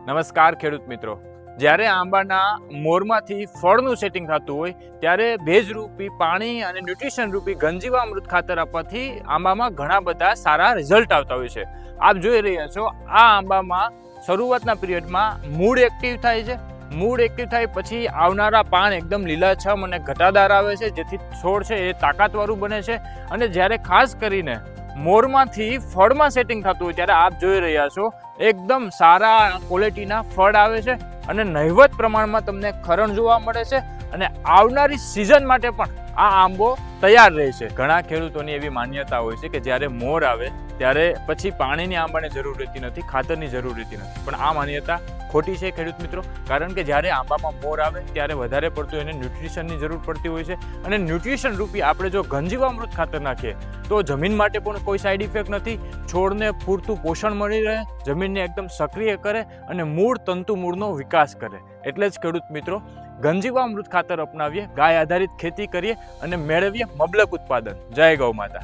નમસ્કાર ખેડૂત મિત્રો, જ્યારે આંબાના મોરમાંથી ફળનું સેટિંગ થતું હોય ત્યારે ભેજરૂપી પાણી અને ન્યુટ્રિશન રૂપી ઘનજીવામૃત ખાતર આપવાથી આંબામાં ઘણા બધા સારા રિઝલ્ટ આવતા હોય છે. આપ જોઈ રહ્યા છો, આ આંબામાં શરૂઆતના પિરિયડમાં મૂળ એક્ટિવ થાય છે. મૂળ એક્ટિવ થાય પછી આવનારા પાન એકદમ લીલાછમ અને ઘટાદાર આવે છે, જેથી છોડ છે એ તાકાતવાળું બને છે. અને જ્યારે ખાસ કરીને મોરમાંથી ફળમાં સેટિંગ થતું હોય ત્યારે આપ જોઈ રહ્યા છો એકદમ સારા ક્વોલિટીના ફળ આવે છે અને નહિવત પ્રમાણમાં તમને ખરણ જોવા મળે છે અને આવનારી સિઝન માટે પણ આ આંબો તૈયાર રહે છે. ઘણા ખેડૂતોની એવી માન્યતા હોય છે કે જ્યારે મોર આવે ત્યારે પછી પાણીની આંબાને જરૂર રહેતી નથી, ખાતરની જરૂર રહેતી નથી, પણ આ માન્યતા ખોટી છે ખેડૂત મિત્રો. કારણ કે જ્યારે આંબામાં મોર આવે ત્યારે વધારે પડતું એને ન્યુટ્રિશનની જરૂર પડતી હોય છે અને ન્યુટ્રિશન રૂપી આપણે જો ઘનજીવામૃત ખાતર નાખીએ તો જમીન માટે પણ કોઈ સાઈડ ઇફેક્ટ નથી. છોડને પૂરતું પોષણ મળી રહે, જમીનને એકદમ સક્રિય કરે અને મૂળ તંતુ મૂળનો વિકાસ કરે. એટલે જ ખેડૂત મિત્રો, ઘનજીવામૃત ખાતર અપનાવીએ, ગાય આધારિત ખેતી કરીએ અને મેળવીએ મબલક ઉત્પાદન. જય ગૌ માતા.